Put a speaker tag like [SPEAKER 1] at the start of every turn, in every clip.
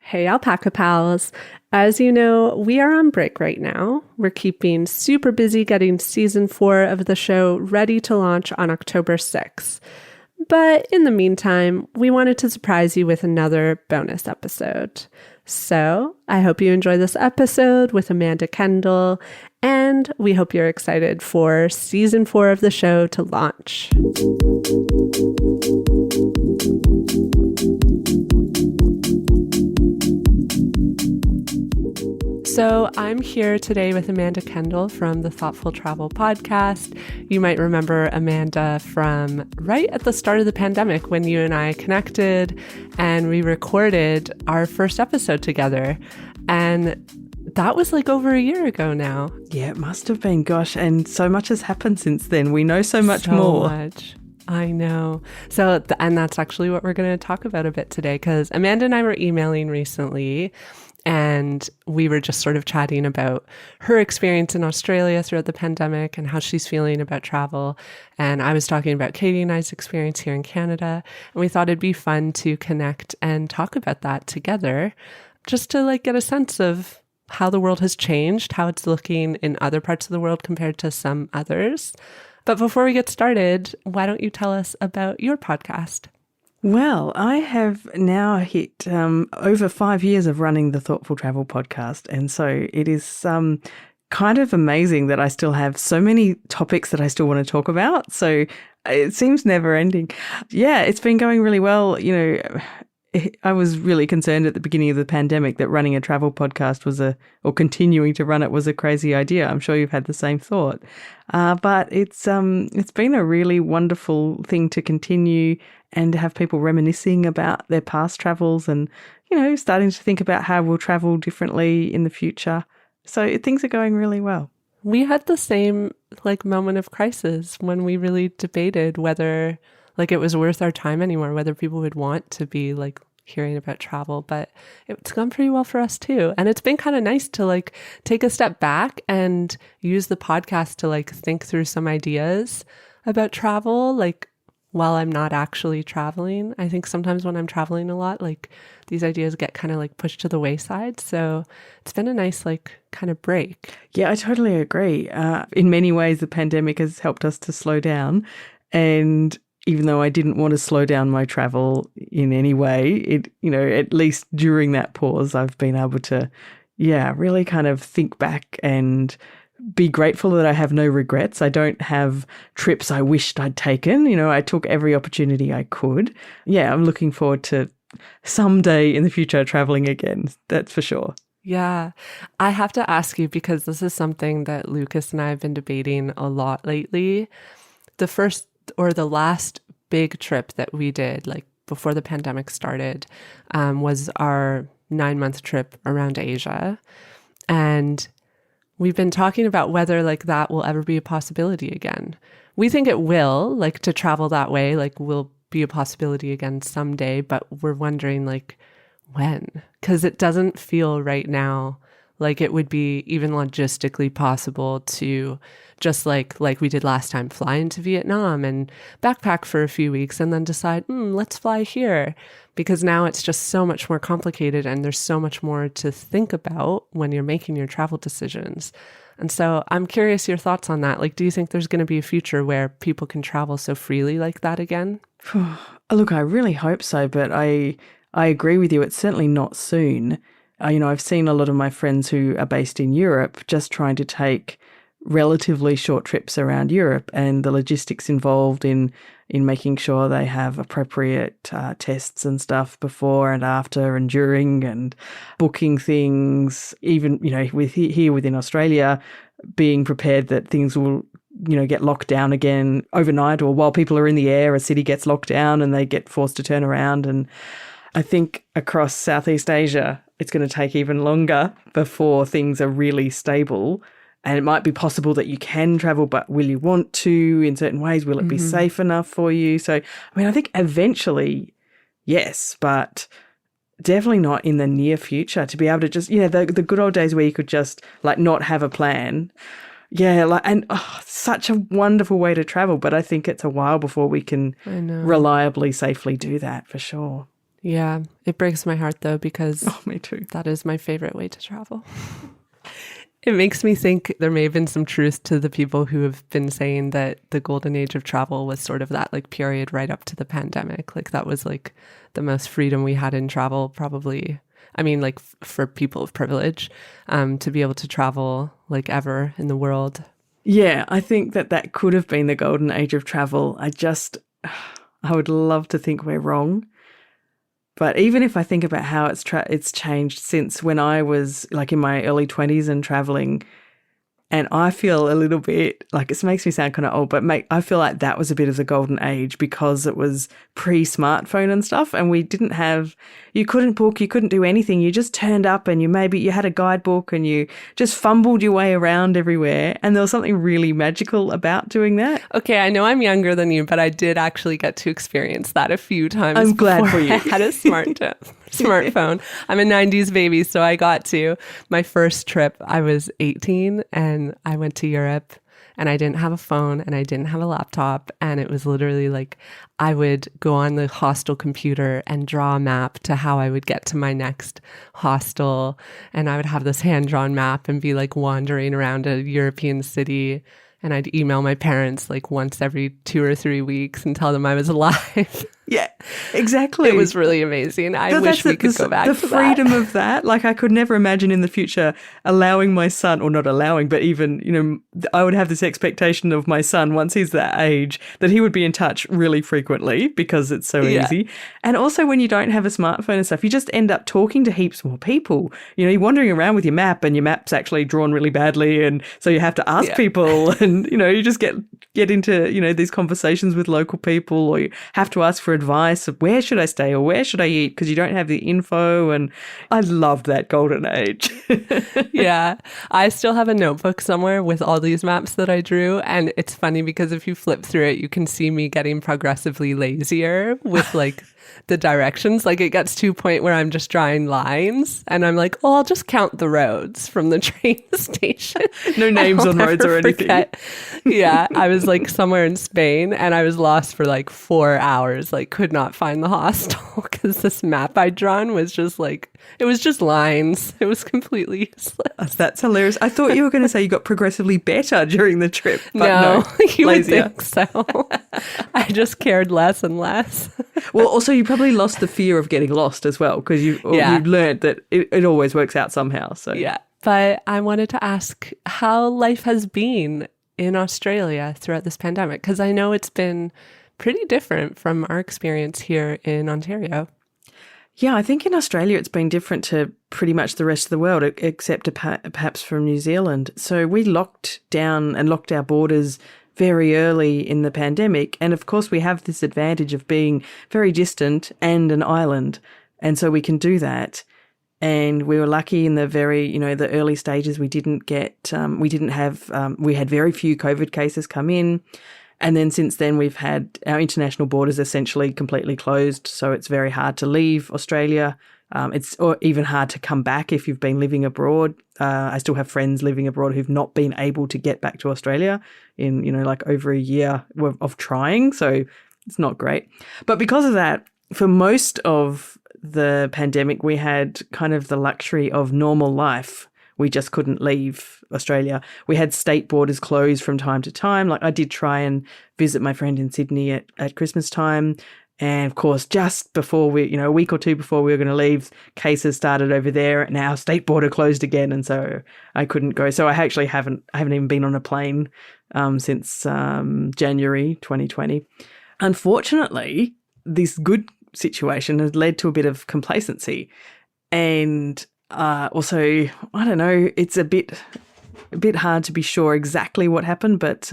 [SPEAKER 1] Hey, Alpaca Pals. As you know, we are on break right now. We're keeping super busy getting season 4 of the show ready to launch on October 6th. But in the meantime, we wanted to surprise you with another bonus episode. So I hope you enjoy this episode with Amanda Kendle, and we hope you're excited for season 4 of the show to launch. So I'm here today with Amanda Kendle from the Thoughtful Travel podcast. You might remember Amanda from right at the start of the pandemic when you and I connected and we recorded our first episode together. And that was like over a year ago now.
[SPEAKER 2] Yeah, it must have been. Gosh, and so much has happened since then. We know so much more.
[SPEAKER 1] I know. So, and that's actually what we're going to talk about a bit today, because Amanda and I were emailing recently. And we were just sort of chatting about her experience in Australia throughout the pandemic and how she's feeling about travel. And I was talking about Katie and I's experience here in Canada. And we thought it'd be fun to connect and talk about that together, just to like get a sense of how the world has changed, how it's looking in other parts of the world compared to some others. But before we get started, why don't you tell us about your podcast?
[SPEAKER 2] Well, I have now hit over 5 years of running the Thoughtful Travel podcast. And so it is kind of amazing that I still have so many topics that I still want to talk about. So it seems never ending. Yeah, it's been going really well. You know, I was really concerned at the beginning of the pandemic that running a travel podcast or continuing to run it was a crazy idea. I'm sure you've had the same thought. But it's been a really wonderful thing to continue and to have people reminiscing about their past travels and, you know, starting to think about how we'll travel differently in the future. So things are going really well.
[SPEAKER 1] We had the same like moment of crisis when we really debated whether like it was worth our time anymore, whether people would want to be like hearing about travel, but it's gone pretty well for us too. And it's been kind of nice to like take a step back and use the podcast to like think through some ideas about travel, like while I'm not actually traveling. I think sometimes when I'm traveling a lot, like these ideas get kind of like pushed to the wayside. So it's been a nice like kind of break.
[SPEAKER 2] Yeah, I totally agree. In many ways, the pandemic has helped us to slow down. And even though I didn't want to slow down my travel in any way, it, you know, at least during that pause, I've been able to, really kind of think back and be grateful that I have no regrets. I don't have trips I wished I'd taken. You know, I took every opportunity I could. Yeah, I'm looking forward to someday in the future traveling again. That's for sure.
[SPEAKER 1] Yeah, I have to ask you because this is something that Lucas and I have been debating a lot lately. The first or the last big trip that we did, like before the pandemic started, was our 9-month trip around Asia. And we've been talking about whether like that will ever be a possibility again. We think it will, like to travel that way, like will be a possibility again someday, but we're wondering like when, because it doesn't feel right now like it would be even logistically possible to just like we did last time, fly into Vietnam and backpack for a few weeks and then decide, let's fly here. Because now it's just so much more complicated and there's so much more to think about when you're making your travel decisions. And so I'm curious your thoughts on that. Like, do you think there's going to be a future where people can travel so freely like that again?
[SPEAKER 2] Look, I really hope so, but I agree with you. It's certainly not soon. I've seen a lot of my friends who are based in Europe just trying to take relatively short trips around Europe, and the logistics involved in making sure they have appropriate tests and stuff before and after and during, and booking things, even, with here within Australia, being prepared that things will, get locked down again overnight, or while people are in the air, a city gets locked down and they get forced to turn around. And I think across Southeast Asia, it's going to take even longer before things are really stable. And it might be possible that you can travel, but will you want to in certain ways? Will it be safe enough for you? So, I think eventually, yes, but definitely not in the near future to be able to just, the good old days where you could just like not have a plan. Yeah, such a wonderful way to travel. But I think it's a while before we can reliably, safely do that for sure.
[SPEAKER 1] Yeah, it breaks my heart though, because
[SPEAKER 2] Oh, me too.
[SPEAKER 1] that is my favorite way to travel. It makes me think there may have been some truth to the people who have been saying that the golden age of travel was sort of that like period right up to the pandemic. Like that was like the most freedom we had in travel, probably. I mean, like for people of privilege, to be able to travel like ever in the world.
[SPEAKER 2] Yeah, I think that could have been the golden age of travel. I would love to think we're wrong. But even if I think about how it's changed since when I was like in my early 20s and traveling, and I feel a little bit like it makes me sound kind of old, but I feel like that was a bit of the golden age because it was pre-smartphone and stuff. And you couldn't book, you couldn't do anything. You just turned up and you had a guidebook and you just fumbled your way around everywhere. And there was something really magical about doing that.
[SPEAKER 1] Okay, I know I'm younger than you, but I did actually get to experience that a few times.
[SPEAKER 2] I'm glad for you.
[SPEAKER 1] I had a smartphone. I'm a 90s baby, so I got to. My first trip, I was 18 and I went to Europe and I didn't have a phone and I didn't have a laptop. And it was literally like I would go on the hostel computer and draw a map to how I would get to my next hostel. And I would have this hand-drawn map and be like wandering around a European city. And I'd email my parents like once every 2 or 3 weeks and tell them I was alive.
[SPEAKER 2] Yeah, exactly.
[SPEAKER 1] It was really amazing. I wish we could go back to that.
[SPEAKER 2] The freedom of that. Like I could never imagine in the future allowing my son, or not allowing, but even, I would have this expectation of my son once he's that age that he would be in touch really frequently because it's so easy. And also when you don't have a smartphone and stuff, you just end up talking to heaps more people. You're wandering around with your map and your map's actually drawn really badly. And so you have to ask people and, you just get into, these conversations with local people, or you have to ask for advice of where should I stay or where should I eat because you don't have the info. And I loved that golden age.
[SPEAKER 1] Yeah. I still have a notebook somewhere with all these maps that I drew. And it's funny because if you flip through it, you can see me getting progressively lazier with like the directions. Like it gets to a point where I'm just drawing lines and I'm like, oh, I'll just count the roads from the train station.
[SPEAKER 2] No names on roads or anything.
[SPEAKER 1] Yeah. I was like somewhere in Spain and I was lost for like 4 hours, like could not find the hostel because this map I'd drawn was just like, it was just lines. It was completely useless.
[SPEAKER 2] That's hilarious. I thought you were going to say you got progressively better during the trip. But
[SPEAKER 1] no, you
[SPEAKER 2] lazier.
[SPEAKER 1] would think so. I just cared less and less.
[SPEAKER 2] Well, also you probably lost the fear of getting lost as well because you've learned that it always works out somehow. So
[SPEAKER 1] yeah, but I wanted to ask how life has been in Australia throughout this pandemic because I know it's been pretty different from our experience here in Ontario.
[SPEAKER 2] Yeah, I think in Australia it's been different to pretty much the rest of the world, except perhaps from New Zealand. So we locked down and locked our borders very early in the pandemic. And of course, we have this advantage of being very distant and an island. And so we can do that. And we were lucky in the the early stages. We had very few COVID cases come in. And then since then, we've had our international borders essentially completely closed. So it's very hard to leave Australia. It's even hard to come back if you've been living abroad. I still have friends living abroad who've not been able to get back to Australia in, like over a year of trying. So it's not great. But because of that, for most of the pandemic, we had kind of the luxury of normal life. We just couldn't leave Australia. We had state borders closed from time to time. Like I did try and visit my friend in Sydney at Christmas time. And of course, just before a week or two before we were going to leave, cases started over there and our state border closed again. And so I couldn't go. So I actually haven't even been on a plane since January 2020. Unfortunately, this good situation has led to a bit of complacency. And also, I don't know, it's a bit hard to be sure exactly what happened, but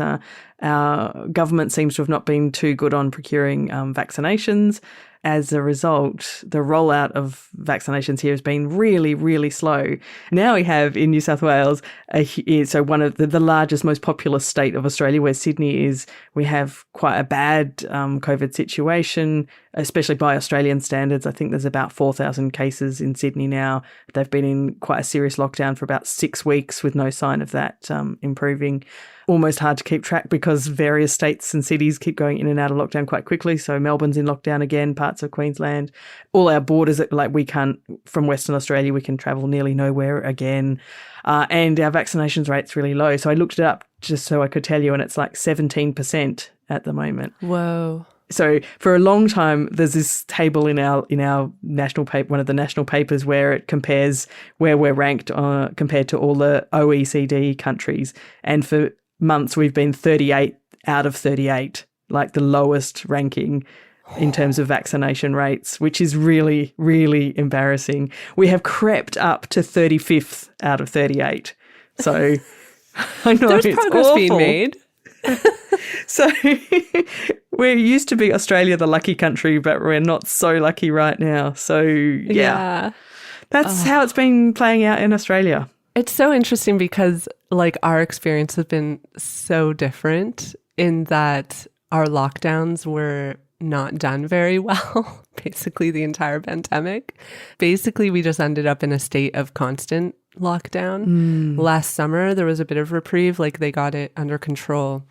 [SPEAKER 2] our government seems to have not been too good on procuring vaccinations. As a result, the rollout of vaccinations here has been really, really slow. Now we have in New South Wales, so one of the largest, most populous state of Australia, where Sydney is, we have quite a bad COVID situation, especially by Australian standards. I think there's about 4,000 cases in Sydney now. They've been in quite a serious lockdown for about 6 weeks with no sign of that improving. Almost hard to keep track because various states and cities keep going in and out of lockdown quite quickly. So Melbourne's in lockdown again, parts parts of Queensland. All our borders, like we can't, from Western Australia, we can travel nearly nowhere again. And our vaccinations rate's really low. So I looked it up just so I could tell you, and it's like 17% at the moment.
[SPEAKER 1] Whoa.
[SPEAKER 2] So for a long time, there's this table in our national paper, one of the national papers, where it compares where we're ranked compared to all the OECD countries. And for months, we've been 38 out of 38, like the lowest ranking in terms of vaccination rates, which is really, really embarrassing. We have crept up to 35th out of 38. So I know
[SPEAKER 1] there's
[SPEAKER 2] it's
[SPEAKER 1] progress
[SPEAKER 2] awful.
[SPEAKER 1] being made.
[SPEAKER 2] So we used to be Australia, the lucky country, but we're not so lucky right now. So yeah. That's how it's been playing out in Australia.
[SPEAKER 1] It's so interesting because like our experience has been so different in that our lockdowns were not done very well, basically the entire pandemic. Basically, we just ended up in a state of constant lockdown. Last summer, there was a bit of reprieve, like they got it under control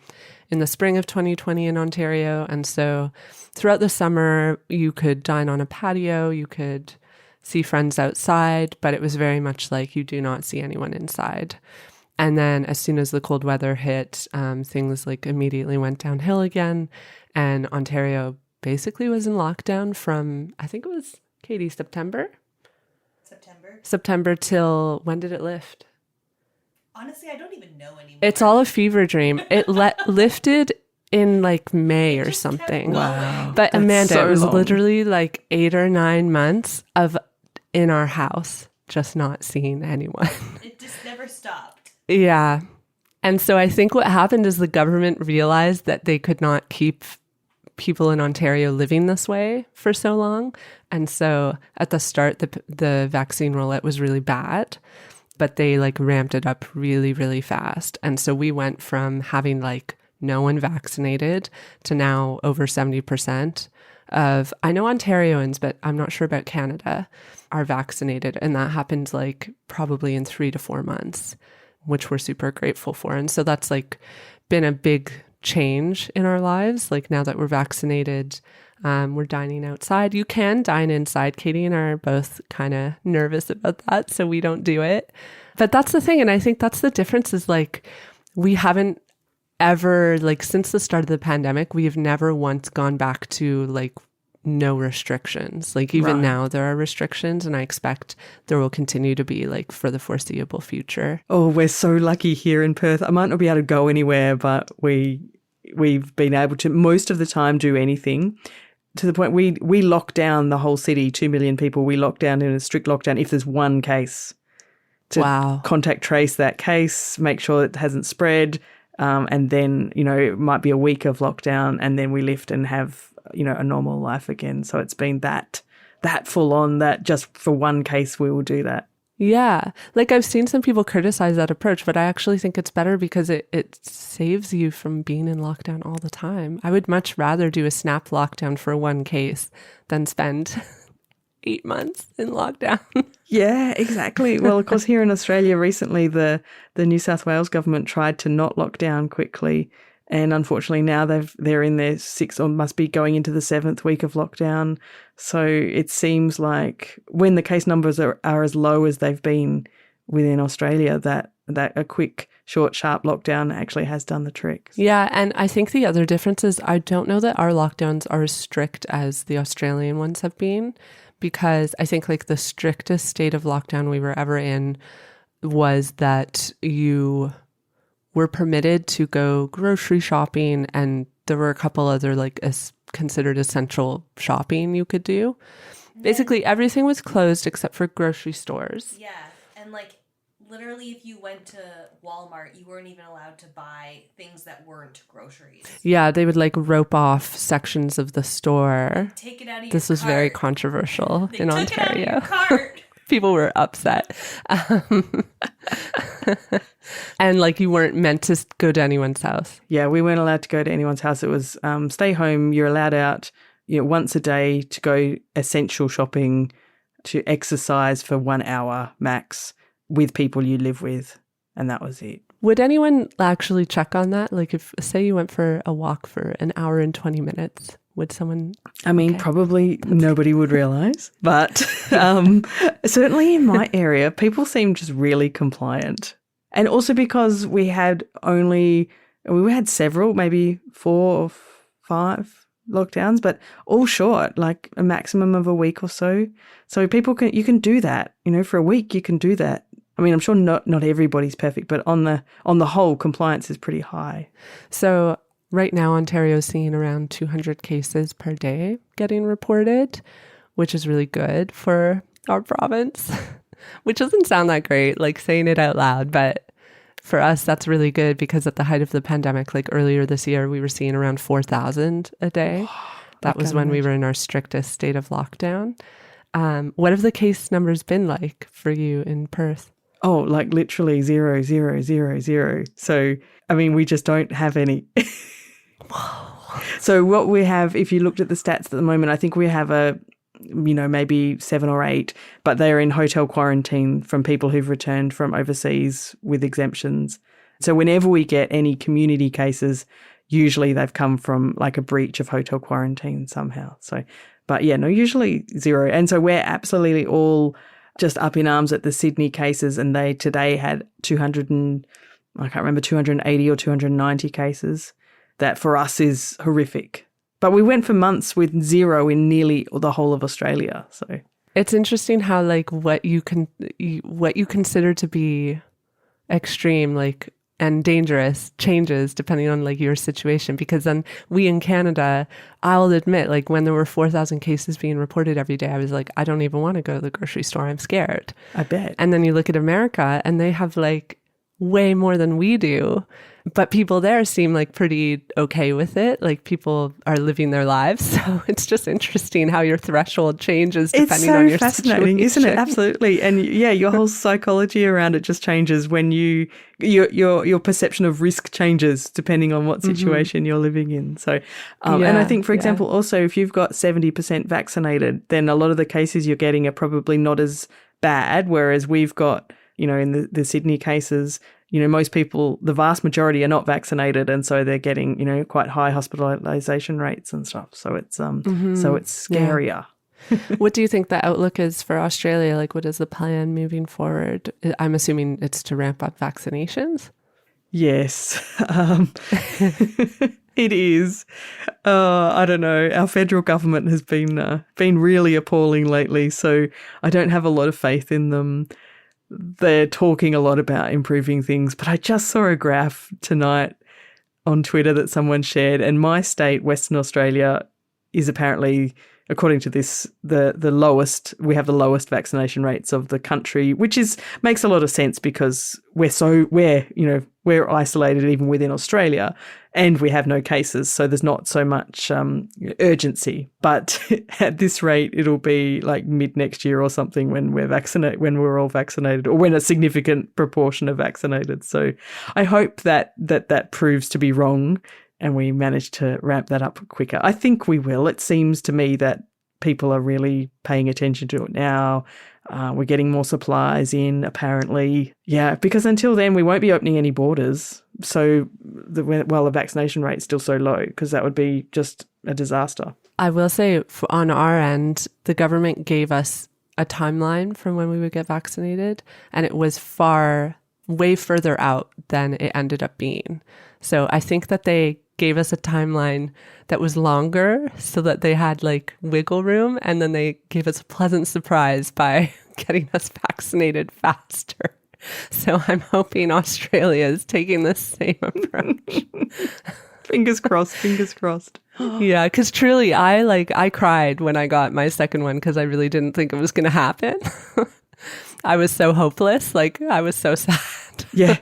[SPEAKER 1] in the spring of 2020 in Ontario. And so throughout the summer, you could dine on a patio, you could see friends outside, but it was very much like you do not see anyone inside. And then as soon as the cold weather hit, things like immediately went downhill again. And Ontario basically was in lockdown from, I think it was, Katie, September till, when did it lift?
[SPEAKER 3] Honestly, I don't even know anymore.
[SPEAKER 1] It's all a fever dream. It lifted in like May or something.
[SPEAKER 2] Wow.
[SPEAKER 1] But
[SPEAKER 2] That's
[SPEAKER 1] Amanda,
[SPEAKER 2] so
[SPEAKER 1] it was
[SPEAKER 2] long.
[SPEAKER 1] literally like 8 or 9 months of in our house, just not seeing anyone.
[SPEAKER 3] It just never stopped.
[SPEAKER 1] Yeah. And so I think what happened is the government realized that they could not keep people in Ontario living this way for so long. And so at the start, the vaccine rollout was really bad, but they like ramped it up really, really fast. And so we went from having like no one vaccinated to now over 70% of, I know Ontarians, but I'm not sure about Canada, are vaccinated. And that happened like probably in 3 to 4 months, which we're super grateful for. And so that's like been a big change in our lives. Like now that we're vaccinated, we're dining outside. You can dine inside. Katie and I are both kind of nervous about that, so we don't do it. But that's the thing. And I think that's the difference is like, we haven't ever, like since the start of the pandemic, we have never once gone back to like no restrictions. Like even now there are restrictions, and I expect there will continue to be like for the foreseeable future.
[SPEAKER 2] Oh, we're so lucky here in Perth. I might not be able to go anywhere, but we've been able to most of the time do anything, to the point we lock down the whole city, 2 million people. We lock down in a strict lockdown if there's one case, to contact trace that case, make sure it hasn't spread. And then, it might be a week of lockdown, and then we lift and have, a normal life again. So it's been that full on, that just for one case we will do that.
[SPEAKER 1] Yeah. Like I've seen some people criticize that approach, but I actually think it's better because it saves you from being in lockdown all the time. I would much rather do a snap lockdown for one case than spend 8 months in lockdown.
[SPEAKER 2] Yeah, exactly. Well, of course, here in Australia recently, the New South Wales government tried to not lock down quickly. And unfortunately now they're in their 6th, or must be going into the 7th week of lockdown. So it seems like when the case numbers are as low as they've been within Australia, that a quick, short, sharp lockdown actually has done the trick.
[SPEAKER 1] Yeah. And I think the other difference is I don't know that our lockdowns are as strict as the Australian ones have been, because I think like the strictest state of lockdown we were ever in was that you were permitted to go grocery shopping, and there were a couple other like considered essential shopping you could do. Basically everything was closed except for grocery stores.
[SPEAKER 3] Yeah. And like literally if you went to Walmart, you weren't even allowed to buy things that weren't groceries.
[SPEAKER 1] Yeah, they would like rope off sections of the store.
[SPEAKER 3] Take it out of your
[SPEAKER 1] This was
[SPEAKER 3] cart.
[SPEAKER 1] very controversial
[SPEAKER 3] They
[SPEAKER 1] in
[SPEAKER 3] took
[SPEAKER 1] Ontario.
[SPEAKER 3] It out of your cart.
[SPEAKER 1] People were upset. And like you weren't meant to go to anyone's house.
[SPEAKER 2] Yeah, we weren't allowed to go to anyone's house. It was stay home. You're allowed out once a day to go essential shopping, to exercise for 1 hour max with people you live with. And that was it.
[SPEAKER 1] Would anyone actually check on that? Like if, say you went for a walk for an hour and 20 minutes, Would someone?
[SPEAKER 2] I mean,
[SPEAKER 1] Okay.
[SPEAKER 2] probably nobody would realize, but certainly in my area, people seem just really compliant. And also because we had several, maybe 4 or 5 lockdowns, but all short, like a maximum of a week or so. So you can do that, for a week you can do that. I mean, I'm sure not everybody's perfect, but on the whole, compliance is pretty high.
[SPEAKER 1] So right now, Ontario's seeing around 200 cases per day getting reported, which is really good for our province, which doesn't sound that great, like saying it out loud, but for us, that's really good because at the height of the pandemic, like earlier this year, we were seeing around 4,000 a day. That was when we were in our strictest state of lockdown. What have the case numbers been like for you in Perth?
[SPEAKER 2] Oh, like literally 0, 0, 0, 0. So, I mean, we just don't have any. So what we have, if you looked at the stats at the moment, I think we have maybe 7 or 8, but they're in hotel quarantine from people who've returned from overseas with exemptions. So whenever we get any community cases, usually they've come from like a breach of hotel quarantine somehow. So, but yeah, no, usually 0. And so we're absolutely all just up in arms at the Sydney cases, and they today had 280 or 290 cases. That for us is horrific. But we went for months with 0 in nearly the whole of Australia. So
[SPEAKER 1] it's interesting how like what you consider to be extreme, like, and dangerous changes depending on like your situation. Because then we in Canada, I'll admit, like when there were 4,000 cases being reported every day, I was like, I don't even want to go to the grocery store. I'm scared.
[SPEAKER 2] I bet.
[SPEAKER 1] And then you look at America and they have like way more than we do. But people there seem like pretty okay with it. Like people are living their lives. So it's just interesting how your threshold changes depending on your
[SPEAKER 2] situation. It's so fascinating, isn't it? Absolutely. And yeah, your whole psychology around it just changes when your perception of risk changes depending on what situation you're living in. So, and I think, for example, also if you've got 70% vaccinated, then a lot of the cases you're getting are probably not as bad. Whereas we've got, in the Sydney cases, most people, the vast majority are not vaccinated, and so they're getting, quite high hospitalization rates and stuff. So it's it's scarier.
[SPEAKER 1] Yeah. What do you think the outlook is for Australia? Like, what is the plan moving forward? I'm assuming it's to ramp up vaccinations.
[SPEAKER 2] Yes, it is. I don't know. Our federal government has been really appalling lately, so I don't have a lot of faith in them. They're talking a lot about improving things, but I just saw a graph tonight on Twitter that someone shared, and my state, Western Australia, is apparently, according to this, the lowest. We have the lowest vaccination rates of the country, which makes a lot of sense because we're isolated even within Australia, and we have no cases, so there's not so much urgency. But at this rate, it'll be like mid next year or something when we're all vaccinated, or when a significant proportion are vaccinated. So I hope that proves to be wrong, and we manage to ramp that up quicker. I think we will. It seems to me that people are really paying attention to it now. We're getting more supplies in, apparently. Yeah, because until then, we won't be opening any borders. So, the vaccination rate's still so low, because that would be just a disaster.
[SPEAKER 1] I will say, on our end, the government gave us a timeline from when we would get vaccinated, and it was way further out than it ended up being. So I think that they gave us a timeline that was longer so that they had like wiggle room, and then they gave us a pleasant surprise by getting us vaccinated faster. So I'm hoping Australia is taking the same approach.
[SPEAKER 2] Fingers crossed, fingers crossed.
[SPEAKER 1] Yeah, because truly, I cried when I got my second one because I really didn't think it was going to happen. I was so hopeless. Like, I was so sad.
[SPEAKER 2] Yeah.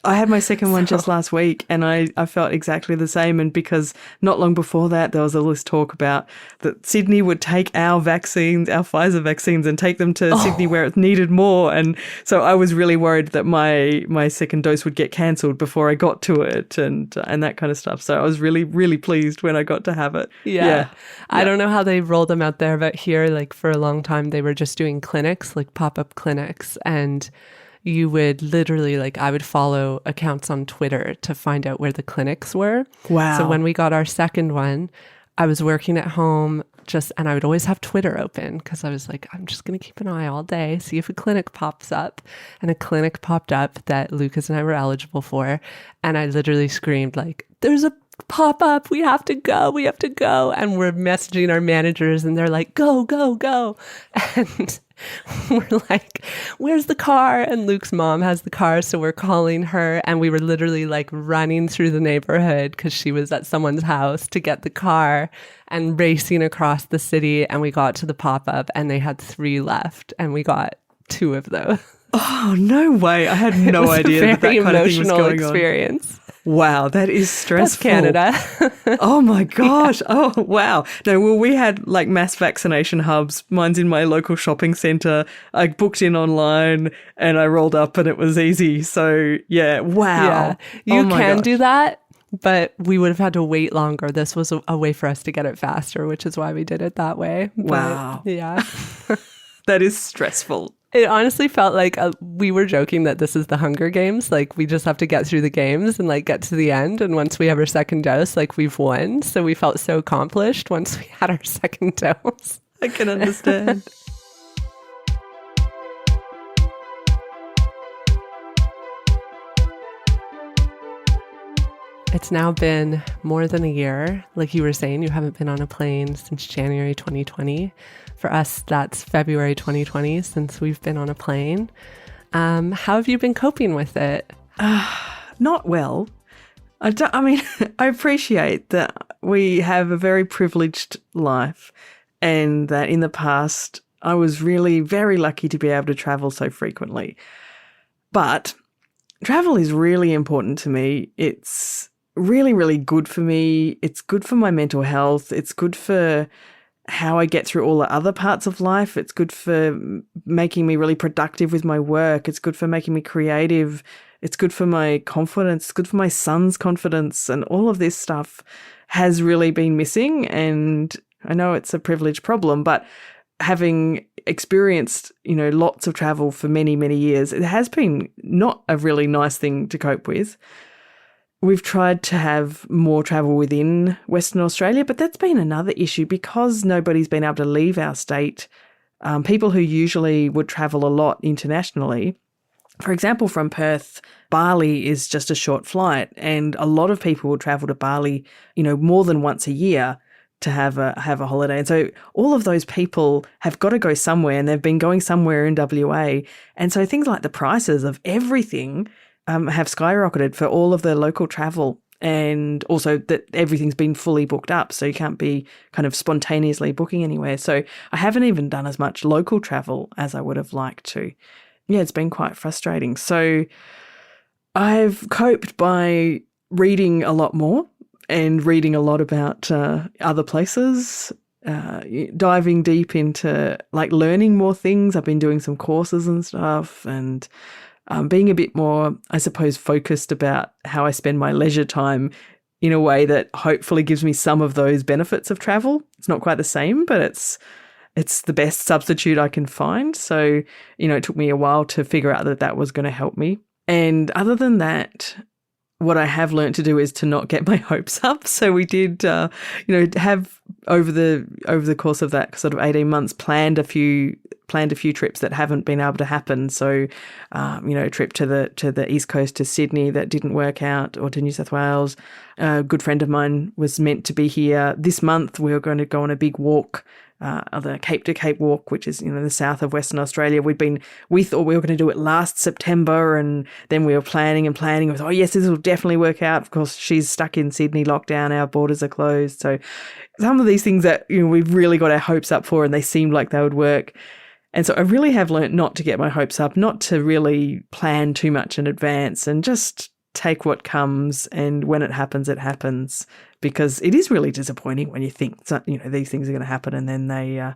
[SPEAKER 2] I had my second one just last week, and I felt exactly the same. And because not long before that, there was all this talk about that Sydney would take our vaccines, our Pfizer vaccines, and take them to Sydney where it's needed more. And so I was really worried that my second dose would get cancelled before I got to it, and that kind of stuff. So I was really, really pleased when I got to have it.
[SPEAKER 1] Yeah. I don't know how they roll them out there, but here, like for a long time, they were just doing clinics, like pop-up clinics, and you would literally, like, I would follow accounts on Twitter to find out where the clinics were.
[SPEAKER 2] Wow.
[SPEAKER 1] So when we got our second one, I was working at home and I would always have Twitter open because I was like, I'm just going to keep an eye all day, see if a clinic pops up. And a clinic popped up that Lucas and I were eligible for. And I literally screamed like, there's a pop up. We have to go. We have to go. And we're messaging our managers and they're like, go, go, go. And we're like, where's the car? And Luke's mom has the car. So we're calling her and we were literally like running through the neighborhood because she was at someone's house to get the car and racing across the city. And we got to the pop-up and they had 3 left and we got 2 of those.
[SPEAKER 2] Oh, no way. I had no idea that kind of thing was going
[SPEAKER 1] experience.
[SPEAKER 2] on. Wow, that is stressful.
[SPEAKER 1] That's Canada.
[SPEAKER 2] Oh my gosh. Yeah. Oh, wow. No, well, we had like mass vaccination hubs. Mine's in my local shopping centre. I booked in online and I rolled up and it was easy. So yeah, wow.
[SPEAKER 1] Yeah. You can do that, but we would have had to wait longer. This was a way for us to get it faster, which is why we did it that way.
[SPEAKER 2] Wow.
[SPEAKER 1] But, yeah.
[SPEAKER 2] That is stressful.
[SPEAKER 1] It honestly felt like we were joking that this is the Hunger Games. Like, we just have to get through the games and, like, get to the end. And once we have our second dose, like, we've won. So we felt so accomplished once we had our second dose.
[SPEAKER 2] I can understand.
[SPEAKER 1] It's now been more than a year. Like you were saying, you haven't been on a plane since January 2020. For us, that's February 2020 since we've been on a plane. How have you been coping with it?
[SPEAKER 2] Not well. I mean, I appreciate that we have a very privileged life and that in the past I was really very lucky to be able to travel so frequently. But travel is really important to me. It's really, really good for me. It's good for my mental health. It's good for how I get through all the other parts of life. It's good for making me really productive with my work. It's good for making me creative. It's good for my confidence. It's good for my son's confidence. And all of this stuff has really been missing. And I know it's a privilege problem, but having experienced, lots of travel for many, many years, it has been not a really nice thing to cope with. We've tried to have more travel within Western Australia, but that's been another issue because nobody's been able to leave our state. People who usually would travel a lot internationally, for example, from Perth, Bali is just a short flight, and a lot of people will travel to Bali, more than once a year to have a holiday. And so all of those people have got to go somewhere, and they've been going somewhere in WA. And so things like the prices of everything have skyrocketed for all of the local travel, and also that everything's been fully booked up, so you can't be kind of spontaneously booking anywhere. So I haven't even done as much local travel as I would have liked to. Yeah, it's been quite frustrating. So I've coped by reading a lot more and reading a lot about other places, diving deep into like learning more things. I've been doing some courses and stuff, and being a bit more, I suppose, focused about how I spend my leisure time in a way that hopefully gives me some of those benefits of travel. It's not quite the same, but it's the best substitute I can find. So, it took me a while to figure out that was going to help me. And other than that, what I have learned to do is to not get my hopes up. So we did, have over the course of that sort of 18 months planned a few trips that haven't been able to happen. So, a trip to the East Coast to Sydney that didn't work out, or to New South Wales. A good friend of mine was meant to be here this month. We were going to go on a big walk, the Cape to Cape walk, which is, the south of Western Australia. We thought we were going to do it last September, and then we were planning. We thought, oh yes, this will definitely work out. Of course, she's stuck in Sydney lockdown. Our borders are closed. So some of these things that, we've really got our hopes up for, and they seemed like they would work. And so I really have learnt not to get my hopes up, not to really plan too much in advance, and just take what comes, and when it happens, because it is really disappointing when you think, these things are going to happen and then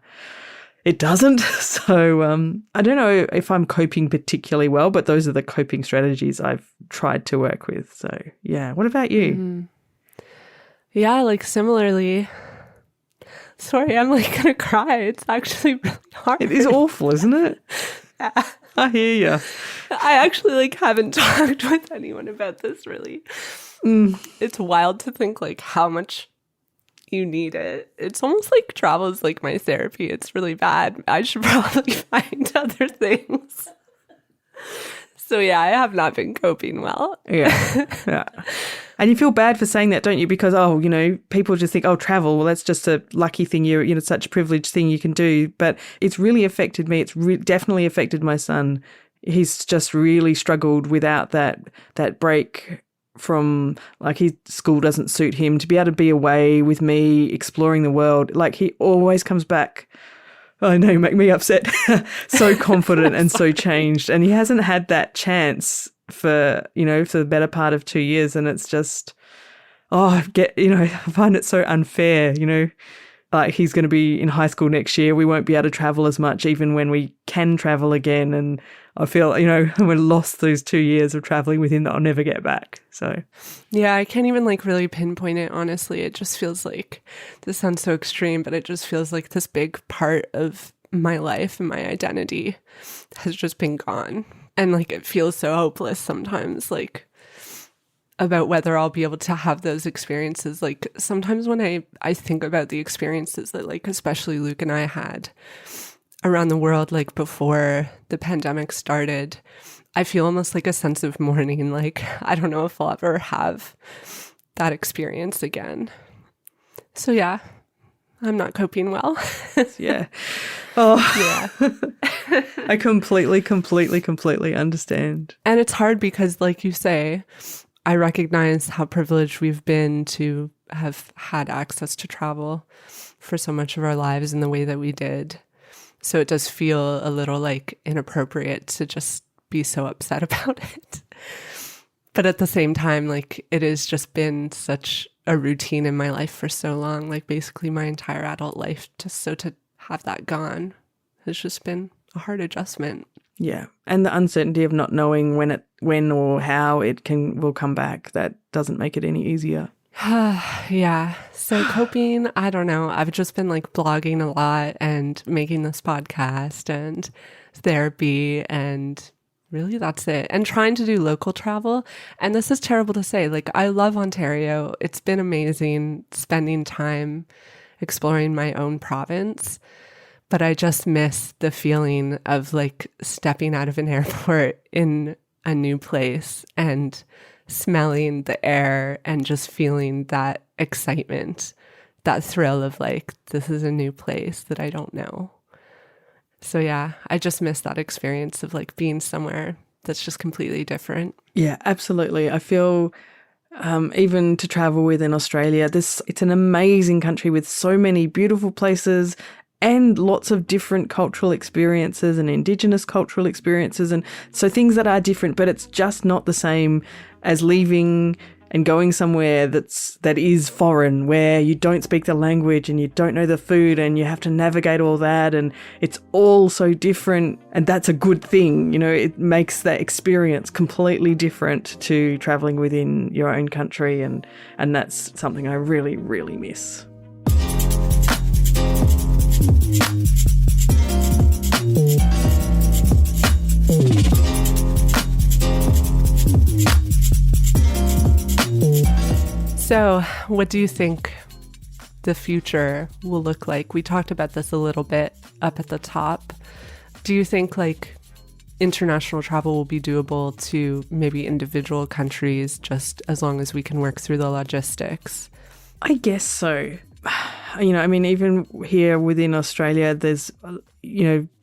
[SPEAKER 2] it doesn't. So I don't know if I'm coping particularly well, but those are the coping strategies I've tried to work with. So yeah. What about you?
[SPEAKER 1] Mm-hmm. Yeah, like similarly. Sorry, I'm like going to cry. It's actually really hard.
[SPEAKER 2] It is awful, isn't it?
[SPEAKER 1] Yeah.
[SPEAKER 2] I hear you.
[SPEAKER 1] I actually haven't talked with anyone about this really. It's wild to think how much You need it. It's almost like travel is like my therapy. It's really bad. I should probably find other things. So yeah, I have not been coping well.
[SPEAKER 2] Yeah. Yeah. And you feel bad for saying that, don't you? Because, people just think, travel, well, that's just a lucky thing. Such a privileged thing you can do. But it's really affected me. It's definitely affected my son. He's just really struggled without that break from, like, his school doesn't suit him, to be able to be away with me, exploring the world. Like, he always comes back, I know you make me upset, so confident and so changed. And he hasn't had that chance for the better part of 2 years. And it's just, I find it so unfair, like, he's going to be in high school next year. We won't be able to travel as much, even when we can travel again. And I feel, we lost those 2 years of traveling with him that I'll never get back. So,
[SPEAKER 1] yeah, I can't even really pinpoint it, honestly. It just feels like, this sounds so extreme, but it just feels like this big part of my life and my identity has just been gone. And it feels so hopeless sometimes, about whether I'll be able to have those experiences. Sometimes when I think about the experiences that especially Luke and I had around the world, before the pandemic started, I feel almost a sense of mourning. I don't know if I'll ever have that experience again. So yeah, I'm not coping well.
[SPEAKER 2] Yeah. Oh,
[SPEAKER 1] yeah.
[SPEAKER 2] I completely understand.
[SPEAKER 1] And it's hard because, like you say, I recognize how privileged we've been to have had access to travel for so much of our lives in the way that we did. So it does feel a little inappropriate to just be so upset about it. But at the same time, it has just been such a routine in my life for so long, basically my entire adult life. To have that gone has just been a hard adjustment.
[SPEAKER 2] Yeah. And the uncertainty of not knowing when or how it will come back, that doesn't make it any easier.
[SPEAKER 1] Yeah. So coping, I don't know. I've just been blogging a lot and making this podcast and therapy, and really that's it. And trying to do local travel. And this is terrible to say. I love Ontario. It's been amazing spending time exploring my own province. But I just miss the feeling of stepping out of an airport in a new place and smelling the air and just feeling that excitement, that thrill of this is a new place that I don't know. So yeah, I just miss that experience of being somewhere that's just completely different.
[SPEAKER 2] Yeah, absolutely. I feel even to travel within Australia, it's an amazing country with so many beautiful places and lots of different cultural experiences and Indigenous cultural experiences. And so things that are different, but it's just not the same as leaving and going somewhere that is foreign, where you don't speak the language and you don't know the food and you have to navigate all that, and it's all so different. And that's a good thing. It makes that experience completely different to traveling within your own country. And that's something I really, really miss.
[SPEAKER 1] So, what do you think the future will look like? We talked about this a little bit up at the top. Do you think international travel will be doable to maybe individual countries, just as long as we can work through the logistics?
[SPEAKER 2] I guess so. Even here within Australia, there's,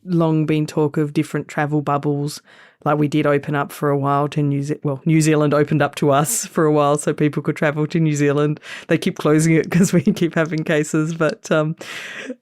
[SPEAKER 2] long been talk of different travel bubbles. We did open up for a while to New Zealand opened up to us for a while so people could travel to New Zealand. They keep closing it because we keep having cases. But,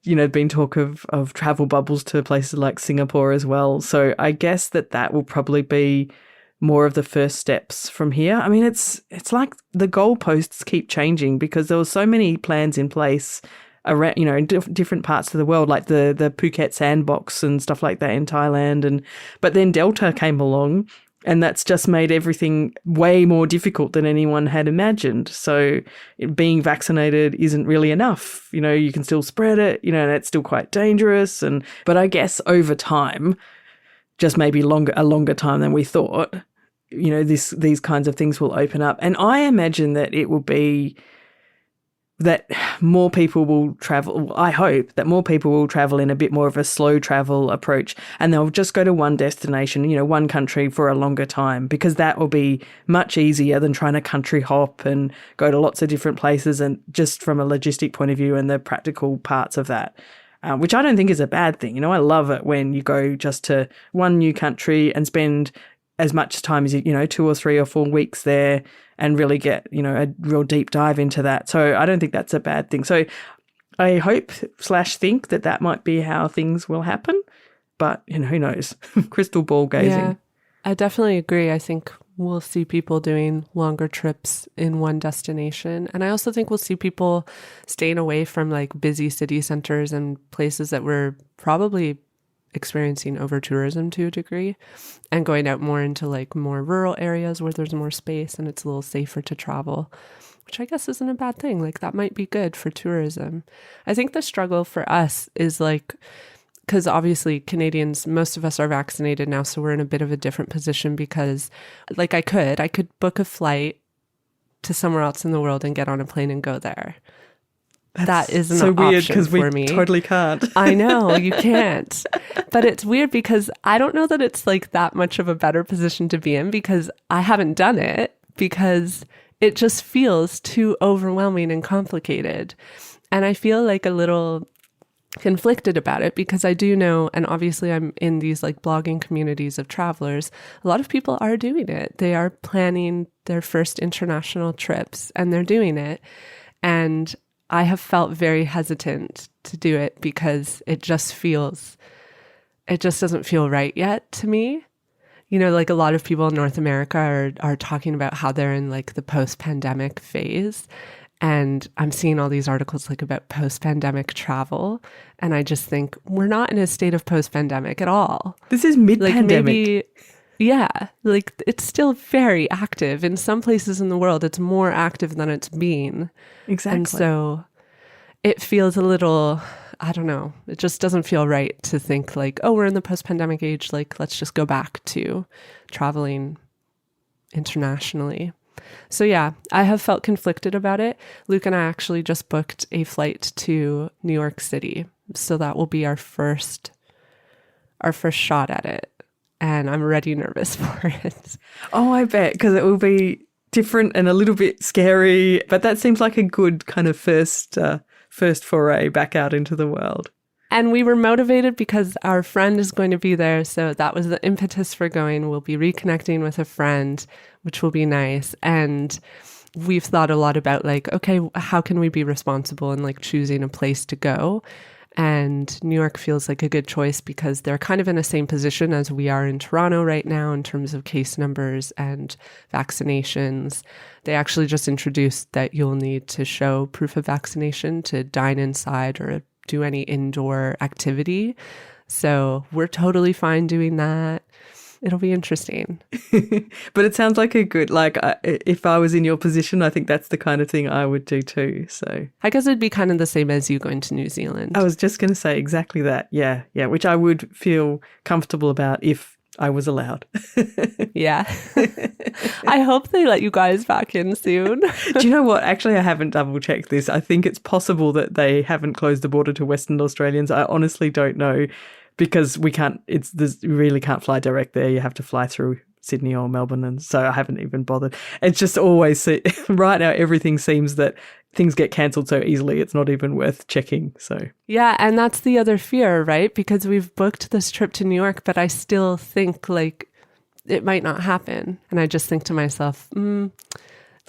[SPEAKER 2] been talk of travel bubbles to places like Singapore as well. So I guess that will probably be more of the first steps from here. It's like the goalposts keep changing because there were so many plans in place around, in different parts of the world, like the Phuket sandbox and stuff like that in Thailand. But then Delta came along, and that's just made everything way more difficult than anyone had imagined. So being vaccinated isn't really enough. You can still spread it, and it's still quite dangerous. But I guess over time, just maybe a longer time than we thought, these kinds of things will open up. And I imagine that it will be that more people will travel. I hope that more people will travel in a bit more of a slow travel approach, and they'll just go to one destination, one country for a longer time, because that will be much easier than trying to country hop and go to lots of different places, and just from a logistic point of view and the practical parts of that. Which I don't think is a bad thing. I love it when you go just to one new country and spend as much time as 2 or 3 or 4 weeks there and really get, a real deep dive into that. So I don't think that's a bad thing. So I hope / think that might be how things will happen. But, who knows? Crystal ball gazing.
[SPEAKER 1] Yeah, I definitely agree. I think we'll see people doing longer trips in one destination. And I also think we'll see people staying away from like busy city centers and places that we're probably experiencing over tourism to a degree, and going out more into like more rural areas where there's more space and it's a little safer to travel, which I guess isn't a bad thing. Like that might be good for tourism. I think the struggle for us is like, because obviously Canadians, most of us are vaccinated now, so we're in a bit of a different position, because like I could book a flight to somewhere else in the world and get on a plane and go there. That isn't
[SPEAKER 2] so
[SPEAKER 1] an
[SPEAKER 2] weird,
[SPEAKER 1] option
[SPEAKER 2] because we
[SPEAKER 1] for me.
[SPEAKER 2] Totally can't.
[SPEAKER 1] I know, you can't. But it's weird because I don't know that it's like that much of a better position to be in, because I haven't done it, because it just feels too overwhelming and complicated. And I feel like a little conflicted about it, because I do know, and obviously I'm in these like blogging communities of travelers, a lot of people are doing it. They are planning their first international trips and they're doing it. And I have felt very hesitant to do it because it just doesn't feel right yet to me. Like a lot of people in North America are talking about how they're in like the post-pandemic phase. And I'm seeing all these articles like about post-pandemic travel. And I just think we're not in a state of post-pandemic at all.
[SPEAKER 2] This is mid-pandemic.
[SPEAKER 1] Like maybe, yeah, like it's still very active. In some places in the world, it's more active than it's been.
[SPEAKER 2] Exactly.
[SPEAKER 1] And so it feels a little, I don't know, it just doesn't feel right to think like, oh, we're in the post-pandemic age, like let's just go back to traveling internationally. So yeah, I have felt conflicted about it. Luke and I actually just booked a flight to New York City. So that will be our first shot at it. And I'm already nervous for it.
[SPEAKER 2] Oh, I bet, because it will be different and a little bit scary. But that seems like a good kind of first foray back out into the world.
[SPEAKER 1] And we were motivated because our friend is going to be there. So that was the impetus for going. We'll be reconnecting with a friend, which will be nice. And we've thought a lot about like, okay, how can we be responsible in like choosing a place to go? And New York feels like a good choice because they're kind of in the same position as we are in Toronto right now in terms of case numbers and vaccinations. They actually just introduced that you'll need to show proof of vaccination to dine inside or do any indoor activity. So we're totally fine doing that. It'll be interesting.
[SPEAKER 2] But it sounds like a good, if I was in your position, I think that's the kind of thing I would do too. So
[SPEAKER 1] I guess it'd be kind of the same as you going to New Zealand.
[SPEAKER 2] I was just going to say exactly that. Yeah, which I would feel comfortable about if I was allowed.
[SPEAKER 1] Yeah. I hope they let you guys back in soon.
[SPEAKER 2] Do you know what? Actually, I haven't double checked this. I think it's possible that they haven't closed the border to Western Australians. I honestly don't know, because we really can't fly direct there. You have to fly through Sydney or Melbourne. And so I haven't even bothered. It's just always, right now, everything seems that things get cancelled so easily. It's not even worth checking. So
[SPEAKER 1] yeah. And that's the other fear, right? Because we've booked this trip to New York, but I still think like it might not happen. And I just think to myself, the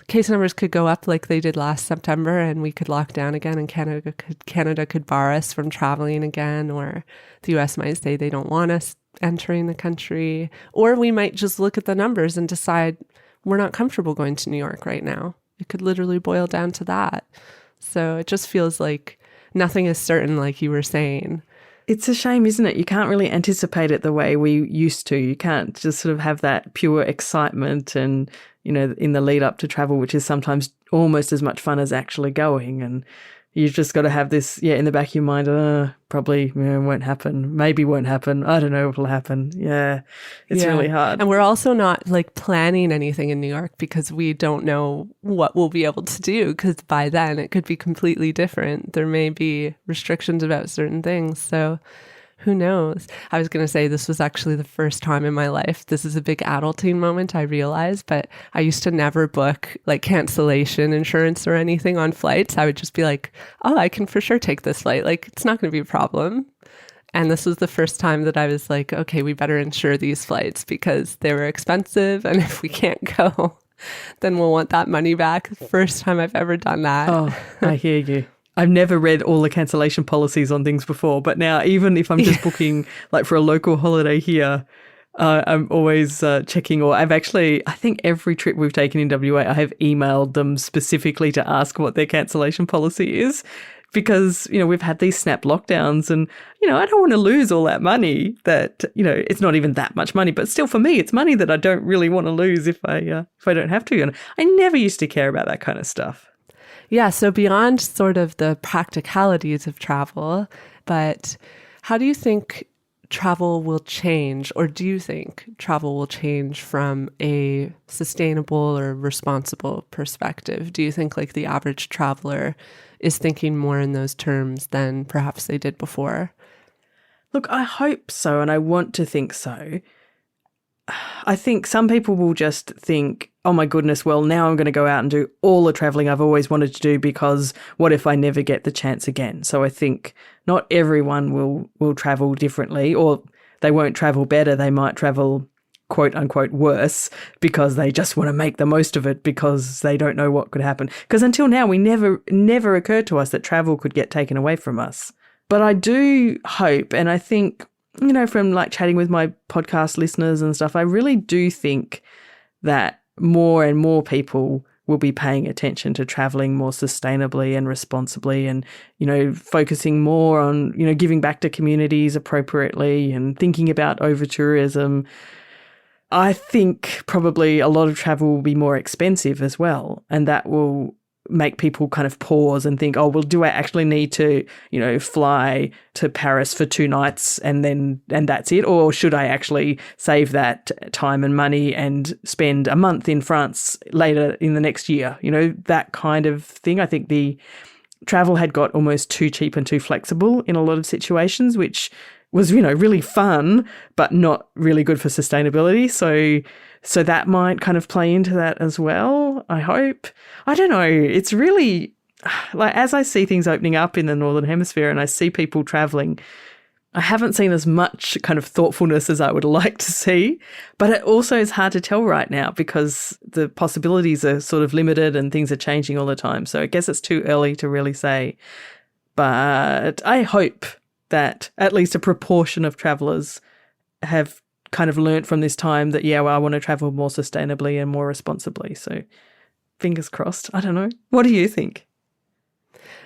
[SPEAKER 1] case numbers could go up like they did last September and we could lock down again, and Canada could bar us from traveling again, or the US might say they don't want us entering the country, or we might just look at the numbers and decide we're not comfortable going to New York right now. It could literally boil down to that. So it just feels like nothing is certain, like you were saying.
[SPEAKER 2] It's a shame, isn't it? You can't really anticipate it the way we used to. You can't just sort of have that pure excitement and, in the lead up to travel, which is sometimes almost as much fun as actually going. And, You've just got to have this, in the back of your mind, probably won't happen. Maybe won't happen. I don't know what will happen. Yeah, it's really hard.
[SPEAKER 1] And we're also not like planning anything in New York because we don't know what we'll be able to do, because by then it could be completely different. There may be restrictions about certain things. So who knows? I was going to say this was actually the first time in my life. This is a big adulting moment, I realize, but I used to never book like cancellation insurance or anything on flights. I would just be like, oh, I can for sure take this flight. Like, it's not going to be a problem. And this was the first time that I was like, okay, we better insure these flights because they were expensive. And if we can't go, then we'll want that money back. First time I've ever done that.
[SPEAKER 2] Oh, I hear you. I've never read all the cancellation policies on things before, but now even if I'm just booking like for a local holiday here, I'm always checking, or I think every trip we've taken in WA, I have emailed them specifically to ask what their cancellation policy is, because, we've had these snap lockdowns and, I don't want to lose all that money that, it's not even that much money, but still for me, it's money that I don't really want to lose if I don't have to. And I never used to care about that kind of stuff.
[SPEAKER 1] Yeah, so beyond sort of the practicalities of travel, but how do you think travel will change, or do you think travel will change from a sustainable or responsible perspective? Do you think like the average traveler is thinking more in those terms than perhaps they did before?
[SPEAKER 2] Look, I hope so, and I want to think so. I think some people will just think, oh my goodness, well, now I'm going to go out and do all the traveling I've always wanted to do, because what if I never get the chance again? So I think not everyone will travel differently, or they won't travel better. They might travel quote unquote worse because they just want to make the most of it because they don't know what could happen. Because until now, we never occurred to us that travel could get taken away from us. But I do hope, and I think, from like chatting with my podcast listeners and stuff, I really do think that more and more people will be paying attention to traveling more sustainably and responsibly, and, focusing more on, giving back to communities appropriately and thinking about over-tourism. I think probably a lot of travel will be more expensive as well, and that will make people kind of pause and think, oh, well, do I actually need to, fly to Paris for 2 nights and that's it? Or should I actually save that time and money and spend a month in France later in the next year? That kind of thing. I think the travel had got almost too cheap and too flexible in a lot of situations, which was, really fun, but not really good for sustainability. So that might kind of play into that as well, I hope. I don't know. It's really, like, as I see things opening up in the Northern Hemisphere and I see people traveling, I haven't seen as much kind of thoughtfulness as I would like to see. But it also is hard to tell right now because the possibilities are sort of limited and things are changing all the time. So I guess it's too early to really say. But I hope that at least a proportion of travellers have kind of learnt from this time that, I want to travel more sustainably and more responsibly. So fingers crossed. I don't know. What do you think?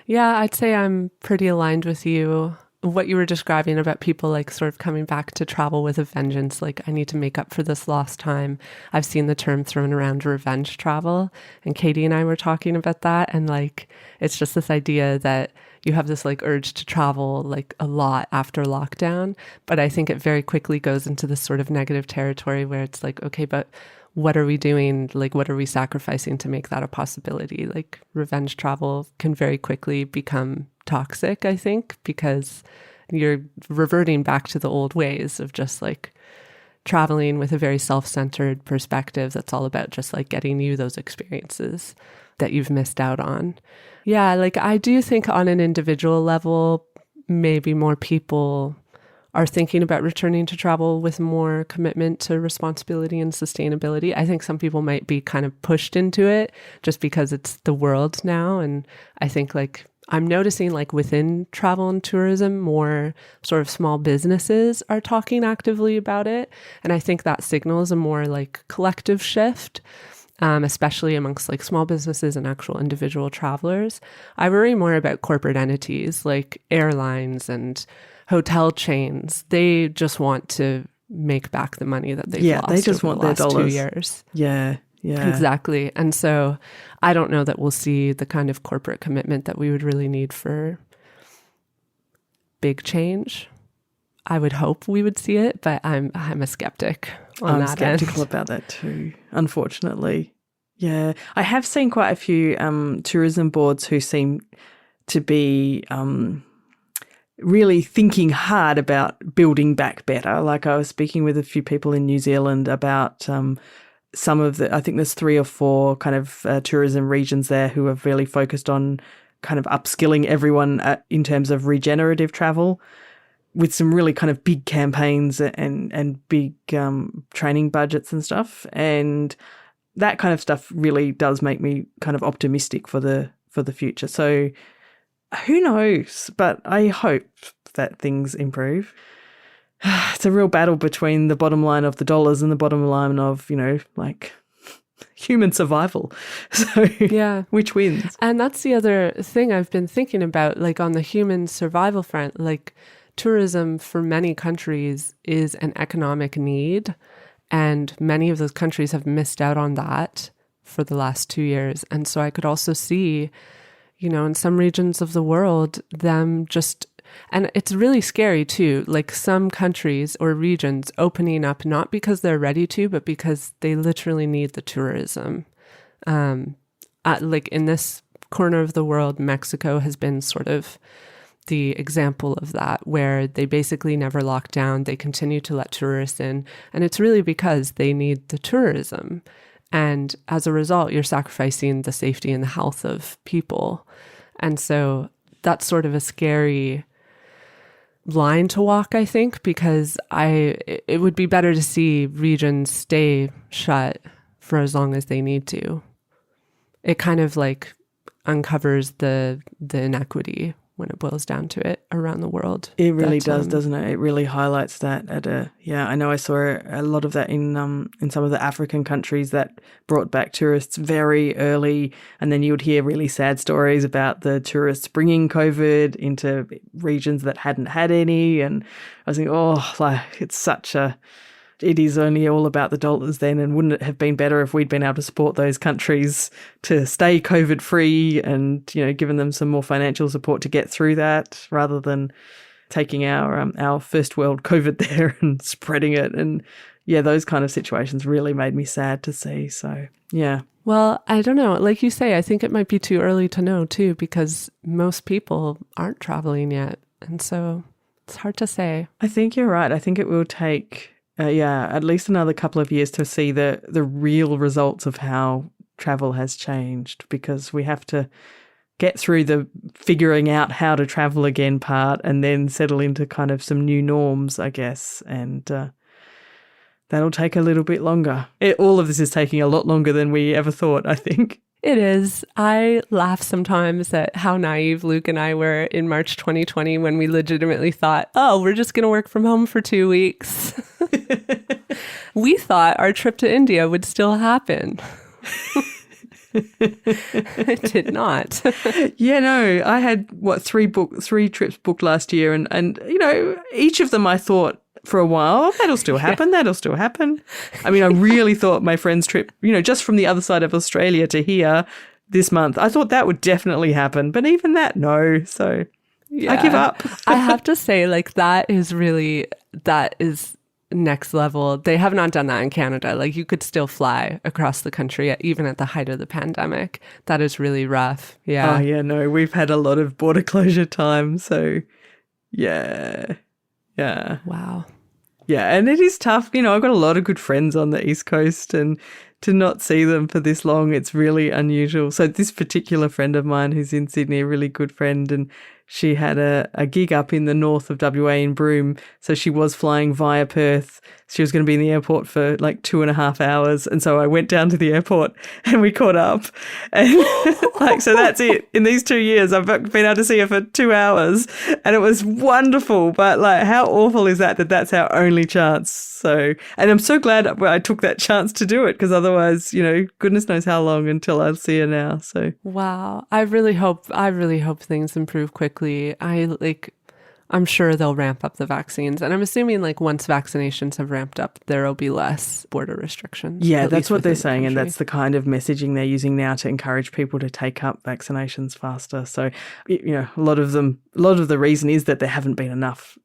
[SPEAKER 1] Yeah, I'd say I'm pretty aligned with you. What you were describing about people like sort of coming back to travel with a vengeance, like I need to make up for this lost time. I've seen the term thrown around, revenge travel. And Katie and I were talking about that. And like, it's just this idea that you have this like urge to travel like a lot after lockdown. But I think it very quickly goes into this sort of negative territory where it's like, okay, but what are we doing? Like, what are we sacrificing to make that a possibility? Like revenge travel can very quickly become toxic, I think, because you're reverting back to the old ways of just like traveling with a very self-centered perspective that's all about just like getting you those experiences that you've missed out on. Yeah, like I do think on an individual level, maybe more people are thinking about returning to travel with more commitment to responsibility and sustainability. I think some people might be kind of pushed into it just because it's the world now. And I think like I'm noticing like within travel and tourism, more sort of small businesses are talking actively about it. And I think that signals a more like collective shift. Especially amongst like small businesses and actual individual travelers. I worry more about corporate entities like airlines and hotel chains. They just want to make back the money that they've lost
[SPEAKER 2] they just
[SPEAKER 1] over
[SPEAKER 2] want
[SPEAKER 1] the
[SPEAKER 2] their
[SPEAKER 1] last
[SPEAKER 2] dollars.
[SPEAKER 1] 2 years.
[SPEAKER 2] Yeah. Yeah.
[SPEAKER 1] Exactly. And so I don't know that we'll see the kind of corporate commitment that we would really need for big change. I would hope we would see it, but I'm a skeptic on
[SPEAKER 2] I'm
[SPEAKER 1] that
[SPEAKER 2] skeptical
[SPEAKER 1] end.
[SPEAKER 2] about that too, unfortunately. Yeah. I have seen quite a few tourism boards who seem to be really thinking hard about building back better. Like I was speaking with a few people in New Zealand about some of the, I think there's 3 or 4 kind of tourism regions there who have really focused on kind of upskilling everyone in terms of regenerative travel, with some really kind of big campaigns and big training budgets and stuff. And that kind of stuff really does make me kind of optimistic for the future. So who knows? But I hope that things improve. It's a real battle between the bottom line of the dollars and the bottom line of, like human survival. So
[SPEAKER 1] Yeah.
[SPEAKER 2] which wins?
[SPEAKER 1] And that's the other thing I've been thinking about, like on the human survival front, like tourism for many countries is an economic need. And many of those countries have missed out on that for the last 2 years. And so I could also see, in some regions of the world, them just, and it's really scary too, like some countries or regions opening up, not because they're ready to, but because they literally need the tourism. Like in this corner of the world, Mexico has been sort of the example of that, where they basically never lock down. They continue to let tourists in. And it's really because they need the tourism. And as a result, you're sacrificing the safety and the health of people. And so that's sort of a scary line to walk, I think, because it would be better to see regions stay shut for as long as they need to. It kind of like uncovers the inequity when it boils down to it around the world.
[SPEAKER 2] It really does, doesn't it? It really highlights that I know I saw a lot of that in some of the African countries that brought back tourists very early, and then you would hear really sad stories about the tourists bringing COVID into regions that hadn't had any, and I was thinking, it is only all about the dollars then, and wouldn't it have been better if we'd been able to support those countries to stay COVID free and, given them some more financial support to get through that, rather than taking our first world COVID there and spreading it. And yeah, those kind of situations really made me sad to see. So yeah.
[SPEAKER 1] Well, I don't know. Like you say, I think it might be too early to know too, because most people aren't traveling yet. And so it's hard to say.
[SPEAKER 2] I think you're right. I think it will take at least another couple of years to see the real results of how travel has changed, because we have to get through the figuring out how to travel again part and then settle into kind of some new norms, I guess. And that'll take a little bit longer. All of this is taking a lot longer than we ever thought, I think.
[SPEAKER 1] It is. I laugh sometimes at how naive Luke and I were in March 2020 when we legitimately thought, oh, we're just going to work from home for 2 weeks. We thought our trip to India would still happen. It did not.
[SPEAKER 2] Yeah, no, I had, 3 trips booked last year, and each of them I thought for a while, oh, that'll still happen, that'll still happen. I mean, I really thought my friend's trip, just from the other side of Australia to here this month, I thought that would definitely happen. But even that, no. So yeah. I give up.
[SPEAKER 1] I have to say, like, that is next level. They have not done that in Canada. Like, you could still fly across the country even at the height of the pandemic. That is really rough. Yeah.
[SPEAKER 2] Oh, yeah, no, we've had a lot of border closure time. So, yeah. Yeah.
[SPEAKER 1] Wow.
[SPEAKER 2] Yeah, and it is tough. I've got a lot of good friends on the East Coast, and to not see them for this long, it's really unusual. So this particular friend of mine who's in Sydney, a really good friend, and she had a gig up in the north of WA in Broome. So she was flying via Perth. She was going to be in the airport for like 2.5 hours. And so I went down to the airport and we caught up. And so that's it. In these 2 years, I've been able to see her for 2 hours, and it was wonderful. But like, how awful is that that's our only chance? So, and I'm so glad I took that chance to do it, because otherwise, goodness knows how long until I'll see her now. So
[SPEAKER 1] wow. I really hope things improve quickly. I'm sure they'll ramp up the vaccines. And I'm assuming like once vaccinations have ramped up, there will be less border restrictions.
[SPEAKER 2] Yeah,
[SPEAKER 1] at
[SPEAKER 2] that's
[SPEAKER 1] least
[SPEAKER 2] what they're
[SPEAKER 1] within the
[SPEAKER 2] saying. And
[SPEAKER 1] country.
[SPEAKER 2] that's the kind of messaging they're using now to encourage people to take up vaccinations faster. So, a lot of the reason is that there hasn't been enough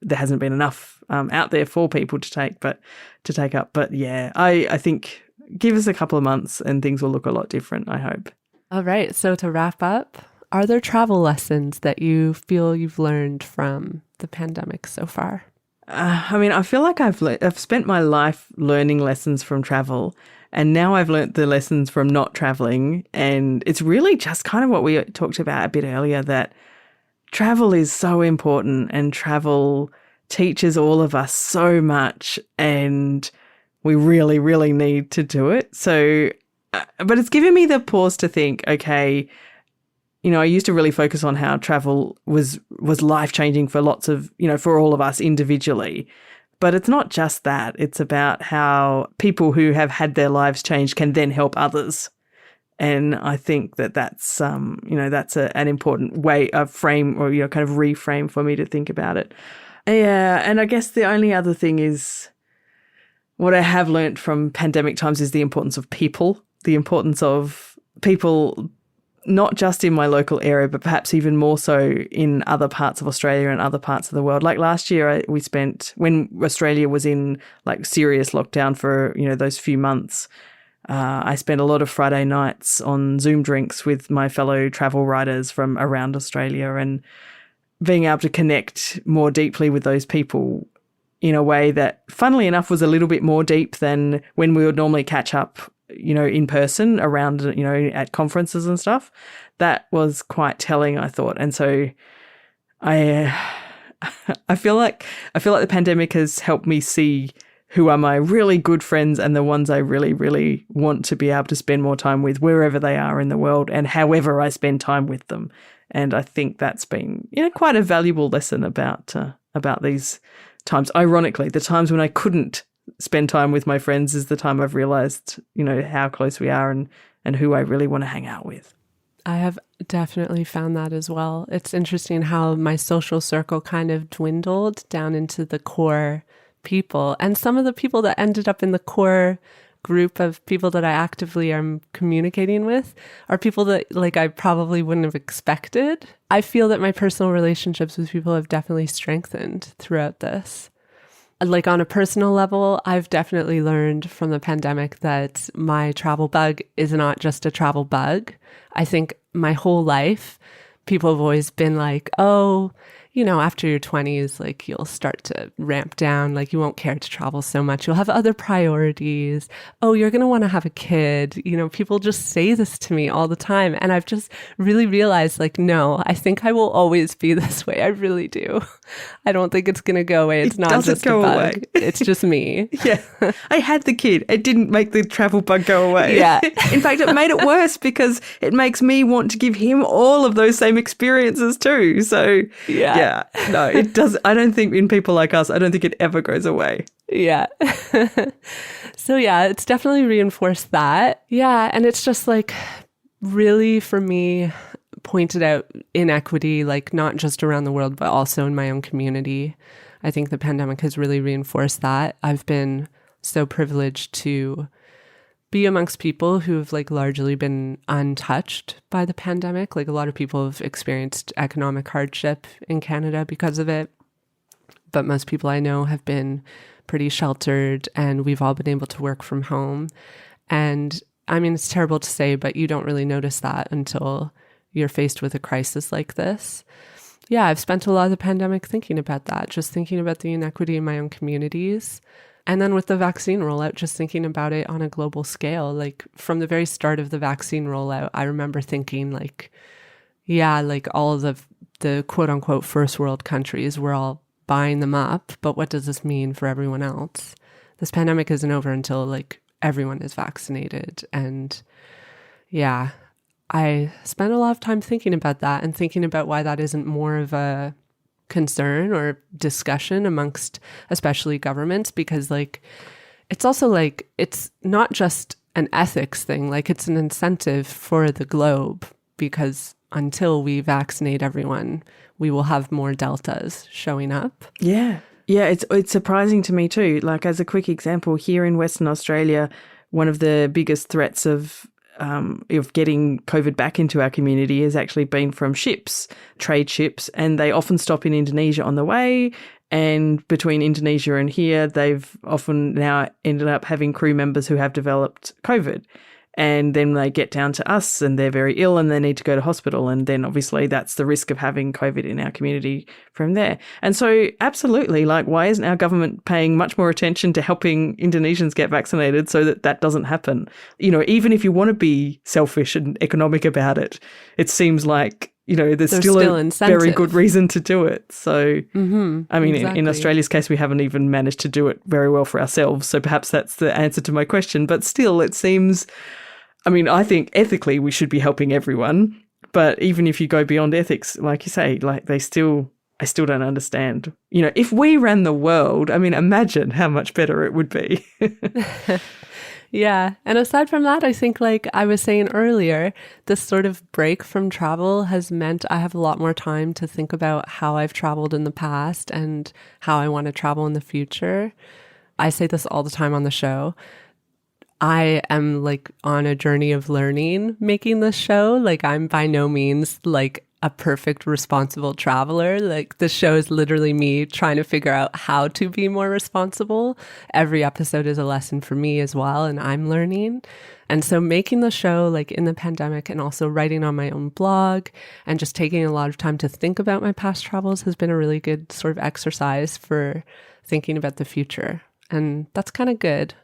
[SPEAKER 2] out there for people to take up. But yeah, I think give us a couple of months and things will look a lot different, I hope.
[SPEAKER 1] All right. So to wrap up, are there travel lessons that you feel you've learned from the pandemic so far?
[SPEAKER 2] I feel like I've spent my life learning lessons from travel, and now I've learnt the lessons from not traveling. And it's really just kind of what we talked about a bit earlier, that travel is so important and travel teaches all of us so much, and we really, really need to do it. So, but it's given me the pause to think, okay, I used to really focus on how travel was life-changing for lots of, for all of us individually. But it's not just that. It's about how people who have had their lives changed can then help others. And I think that's an important way of frame or, kind of reframe for me to think about it. Yeah. And I guess the only other thing is what I have learnt from pandemic times is the importance of people, not just in my local area, but perhaps even more so in other parts of Australia and other parts of the world. Like last year, when Australia was in like serious lockdown for, those few months, I spent a lot of Friday nights on Zoom drinks with my fellow travel writers from around Australia, and being able to connect more deeply with those people in a way that, funnily enough, was a little bit more deep than when we would normally catch up in person around, at conferences and stuff. That was quite telling, I thought. And so I feel like the pandemic has helped me see who are my really good friends and the ones I really, really want to be able to spend more time with wherever they are in the world and however I spend time with them. And I think that's been, quite a valuable lesson about these times. Ironically, the times when I couldn't spend time with my friends is the time I've realized, how close we are and who I really want to hang out with.
[SPEAKER 1] I have definitely found that as well. It's interesting how my social circle kind of dwindled down into the core people. And some of the people that ended up in the core group of people that I actively am communicating with are people that like I probably wouldn't have expected. I feel that my personal relationships with people have definitely strengthened throughout this. Like on a personal level, I've definitely learned from the pandemic that my travel bug is not just a travel bug. I think my whole life, people have always been like, oh, after your 20s, like you'll start to ramp down, like you won't care to travel so much. You'll have other priorities. Oh, you're going to want to have a kid. People just say this to me all the time. And I've just really realized like, no, I think I will always be this way. I really do. I don't think it's going to go away. It's not just a bug. Away. It's just me.
[SPEAKER 2] Yeah. I had the kid. It didn't make the travel bug go away.
[SPEAKER 1] Yeah.
[SPEAKER 2] In fact, it made it worse because it makes me want to give him all of those same experiences too. So yeah. No, it does. I don't think in people like us, I don't think it ever goes away.
[SPEAKER 1] Yeah. So yeah, it's definitely reinforced that. Yeah. And it's just like really for me pointed out inequity, like not just around the world, but also in my own community. I think the pandemic has really reinforced that. I've been so privileged to be amongst people who have like largely been untouched by the pandemic. Like a lot of people have experienced economic hardship in Canada because of it. But most people I know have been pretty sheltered and we've all been able to work from home. And I mean, it's terrible to say, but you don't really notice that until you're faced with a crisis like this. Yeah, I've spent a lot of the pandemic thinking about that, just thinking about the inequity in my own communities. And then with the vaccine rollout, just thinking about it on a global scale, like from the very start of the vaccine rollout, I remember thinking like, yeah, like all of the quote unquote first world countries, we're all buying them up. But what does this mean for everyone else? This pandemic isn't over until like everyone is vaccinated. And yeah, I spent a lot of time thinking about that and thinking about why that isn't more of a concern or discussion amongst especially governments, because like it's also like it's not just an ethics thing, like it's an incentive for the globe, because until we vaccinate everyone, we will have more deltas showing up.
[SPEAKER 2] Yeah. Yeah, it's surprising to me too. Like, as a quick example, here in Western Australia, one of the biggest threats of getting COVID back into our community has actually been from ships, trade ships, and they often stop in Indonesia on the way. And between Indonesia and here, they've often now ended up having crew members who have developed COVID. And then they get down to us and they're very ill and they need to go to hospital. And then obviously that's the risk of having COVID in our community from there. And so absolutely, like, why isn't our government paying much more attention to helping Indonesians get vaccinated so that that doesn't happen? You know, even if you want to be selfish and economic about it, it seems like, you know, there's still a
[SPEAKER 1] incentive.
[SPEAKER 2] Very good reason to do it. So, I mean,
[SPEAKER 1] exactly.
[SPEAKER 2] in Australia's case, we haven't even managed to do it very well for ourselves. So perhaps that's the answer to my question. But still, it seems... I mean, I think ethically we should be helping everyone, but even if you go beyond ethics, like you say, like I still don't understand. You know, if we ran the world, I mean, imagine how much better it would be.
[SPEAKER 1] Yeah. And aside from that, I think, like I was saying earlier, this sort of break from travel has meant I have a lot more time to think about how I've traveled in the past and how I want to travel in the future. I say this all the time on the show. I am like on a journey of learning making this show. Like, I'm by no means like a perfect responsible traveler. Like, the show is literally me trying to figure out how to be more responsible. Every episode is a lesson for me as well, and I'm learning. And so making the show, like in the pandemic, and also writing on my own blog and just taking a lot of time to think about my past travels has been a really good sort of exercise for thinking about the future. And that's kind of good.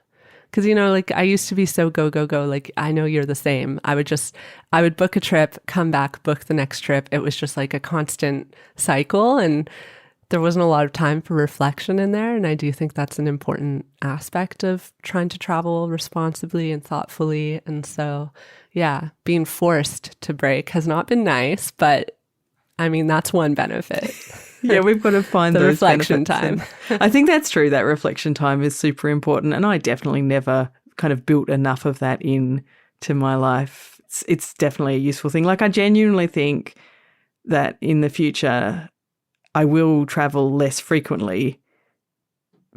[SPEAKER 1] Because, you know, like I used to be so go, go, go. Like, I know you're the same. I would book a trip, come back, book the next trip. It was just like a constant cycle. And there wasn't a lot of time for reflection in there. And I do think that's an important aspect of trying to travel responsibly and thoughtfully. And so, yeah, being forced to break has not been nice, but I mean, that's one benefit.
[SPEAKER 2] Yeah, we've got to find
[SPEAKER 1] the
[SPEAKER 2] those
[SPEAKER 1] reflection
[SPEAKER 2] benefits.
[SPEAKER 1] time.
[SPEAKER 2] I think that's true. That reflection time is super important. And I definitely never kind of built enough of that in to my life. It's definitely a useful thing. Like, I genuinely think that in the future, I will travel less frequently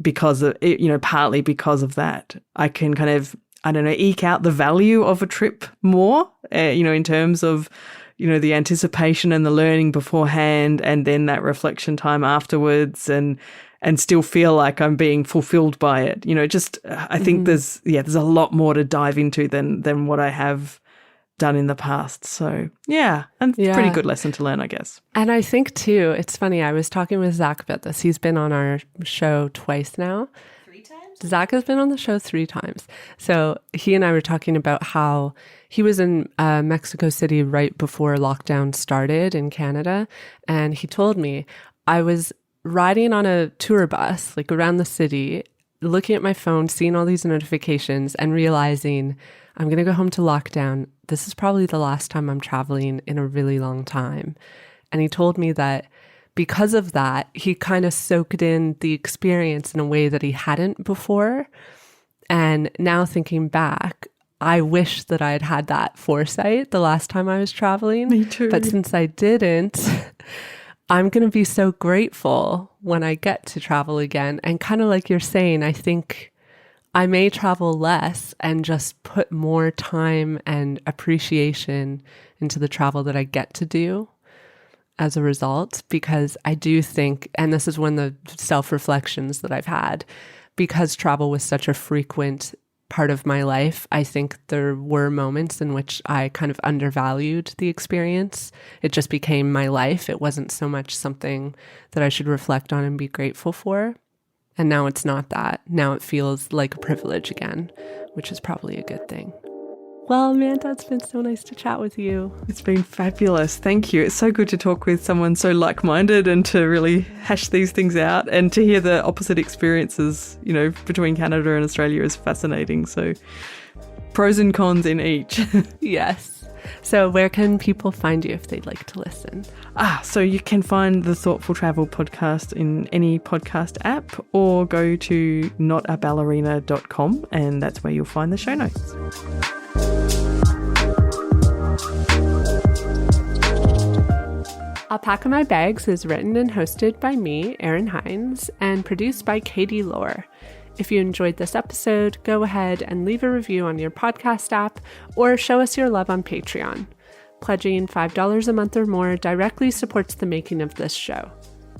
[SPEAKER 2] because of, you know, partly because of that. I can kind of, I don't know, eke out the value of a trip more, you know, in terms of, you know, the anticipation and the learning beforehand, and then that reflection time afterwards, and still feel like I'm being fulfilled by it. You know, just I think there's a lot more to dive into than what I have done in the past. So yeah, and it's a pretty good lesson to learn, I guess.
[SPEAKER 1] And I think too, it's funny, I was talking with Zach about this. He's been on our show twice now.
[SPEAKER 3] 3 times?
[SPEAKER 1] Zach has been on the show 3 times. So he and I were talking about how he was in Mexico City right before lockdown started in Canada. And he told me, I was riding on a tour bus, like around the city, looking at my phone, seeing all these notifications and realizing I'm going to go home to lockdown. This is probably the last time I'm traveling in a really long time. And he told me that because of that, he kind of soaked in the experience in a way that he hadn't before. And now thinking back, I wish that I had had that foresight the last time I was traveling.
[SPEAKER 2] Me too.
[SPEAKER 1] But since I didn't, I'm going to be so grateful when I get to travel again. And kind of like you're saying, I think I may travel less and just put more time and appreciation into the travel that I get to do as a result, because I do think, and this is one of the self-reflections that I've had, because travel was such a frequent part of my life, I think there were moments in which I kind of undervalued the experience. It just became my life. It wasn't so much something that I should reflect on and be grateful for. And now it's not that. Now it feels like a privilege again, which is probably a good thing. Well, Amanda, it's been so nice to chat with you.
[SPEAKER 2] It's been fabulous. Thank you. It's so good to talk with someone so like-minded and to really hash these things out, and to hear the opposite experiences, you know, between Canada and Australia is fascinating. So pros and cons in each.
[SPEAKER 1] Yes. So where can people find you if they'd like to listen?
[SPEAKER 2] So you can find the Thoughtful Travel podcast in any podcast app, or go to notaballerina.com, and that's where you'll find the show notes.
[SPEAKER 1] Alpaca My Bags is written and hosted by me, Erin Hines, and produced by Katie Lohr. If you enjoyed this episode, go ahead and leave a review on your podcast app or show us your love on Patreon. Pledging $5 a month or more directly supports the making of this show.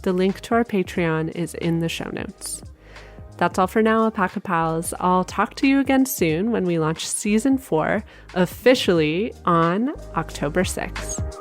[SPEAKER 1] The link to our Patreon is in the show notes. That's all for now, Alpaca Pals. I'll talk to you again soon when we launch Season 4, officially on October 6th.